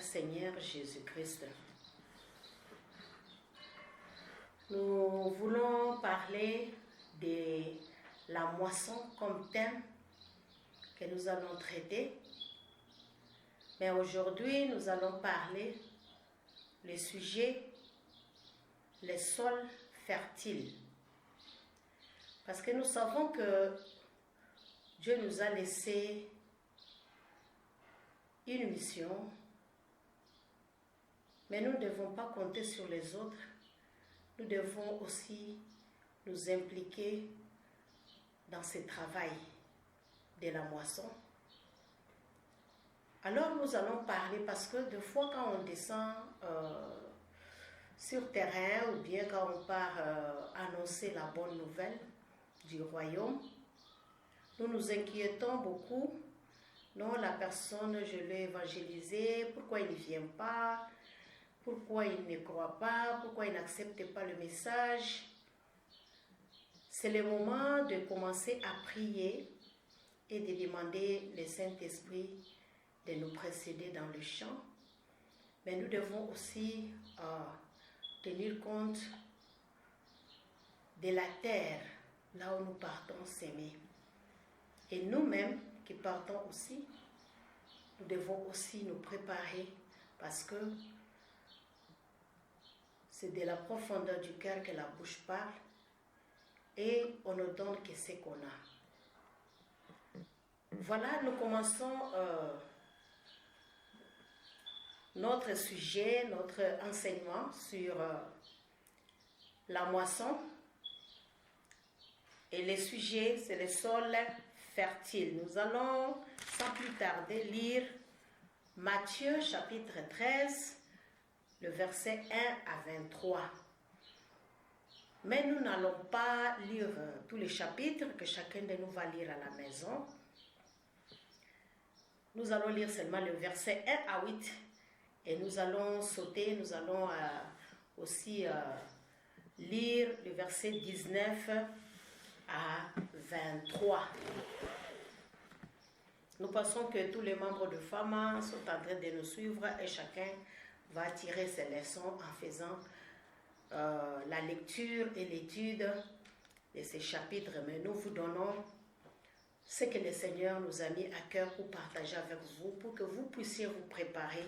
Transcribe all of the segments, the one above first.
Seigneur Jésus-Christ. Nous voulons parler de la moisson comme thème que nous allons traiter. Mais aujourd'hui, nous allons parler le sujet les sols fertiles. Parce que nous savons que Dieu nous a laissé une mission, mais nous ne devons pas compter sur les autres. Nous devons aussi nous impliquer dans ce travail de la moisson. Alors nous allons parler parce que des fois quand on descend sur terrain ou bien quand on part annoncer la bonne nouvelle du royaume, nous nous inquiétons beaucoup. Non, la personne, je l'ai évangélisé, pourquoi il ne vient pas? Pourquoi il ne croit pas? Pourquoi il n'accepte pas le message? C'est le moment de commencer à prier et de demander le Saint-Esprit de nous précéder dans le champ. Mais nous devons aussi tenir compte de la terre, là où nous partons s'aimer. Et nous-mêmes qui partons aussi, nous devons aussi nous préparer parce que c'est de la profondeur du cœur que la bouche parle et on ne donne que ce qu'on a. Voilà, nous commençons notre sujet, notre enseignement sur la moisson. Et le sujet, c'est le sol fertile. Nous allons, sans plus tarder, lire Matthieu chapitre 13, le verset 1 à 23. Mais nous n'allons pas lire tous les chapitres que chacun de nous va lire à la maison. Nous allons lire seulement le verset 1 à 8 et nous allons sauter, nous allons aussi lire le verset 19 à 23. Nous pensons que tous les membres de FAMA sont en train de nous suivre et chacun va tirer ses leçons en faisant la lecture et l'étude de ces chapitres. Mais nous vous donnons ce que le Seigneur nous a mis à cœur pour partager avec vous, pour que vous puissiez vous préparer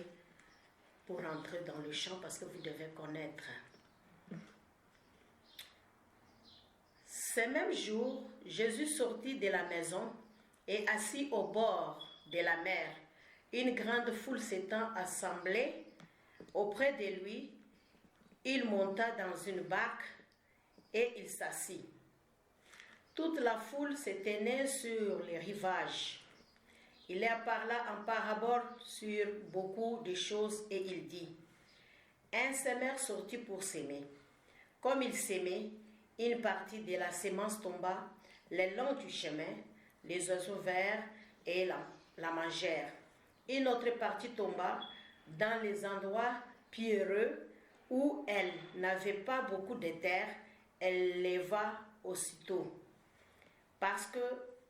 pour entrer dans le champ parce que vous devez connaître. Ce même jour, Jésus sortit de la maison et assis au bord de la mer. Une grande foule s'étant assemblée auprès de lui, il monta dans une barque et il s'assit. Toute la foule se tenait sur les rivages. Il leur parla en parabole sur beaucoup de choses et il dit: un semeur sortit pour s'aimer. Comme il s'aimait, une partie de la semence tomba le long du chemin, les oiseaux vinrent et la mangèrent. Une autre partie tomba dans les endroits pierreux où elle n'avait pas beaucoup de terre, elle leva aussitôt, parce que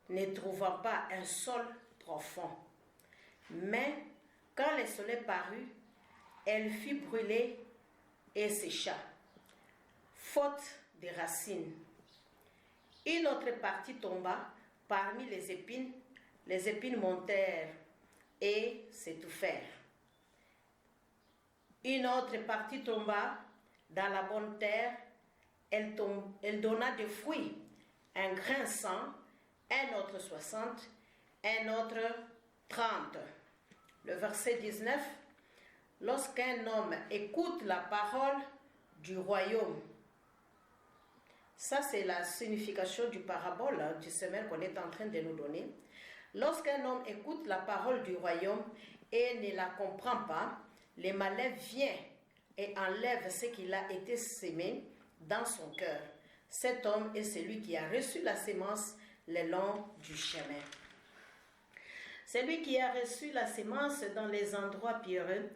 ne trouvant pas un sol profond. Mais quand le soleil parut, elle fut brûlée et sécha, faute de racines. Une autre partie tomba parmi les épines montèrent et s'étouffèrent. Une autre partie tomba dans la bonne terre, elle donna des fruits, un grain 100, un autre 60, un autre 30. Le verset 19, lorsqu'un homme écoute la parole du royaume, ça c'est la signification du parabole du semeur qu'on est en train de nous donner. Lorsqu'un homme écoute la parole du royaume et ne la comprend pas, le malin vient et enlève ce qu'il a été sémé dans son cœur. Cet homme est celui qui a reçu la sémence le long du chemin. Celui qui a reçu la sémence dans les endroits pierreux,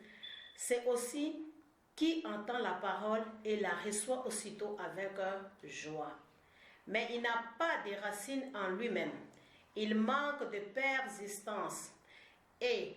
c'est aussi qui entend la parole et la reçoit aussitôt avec joie. Mais il n'a pas de racines en lui-même. Il manque de persistance et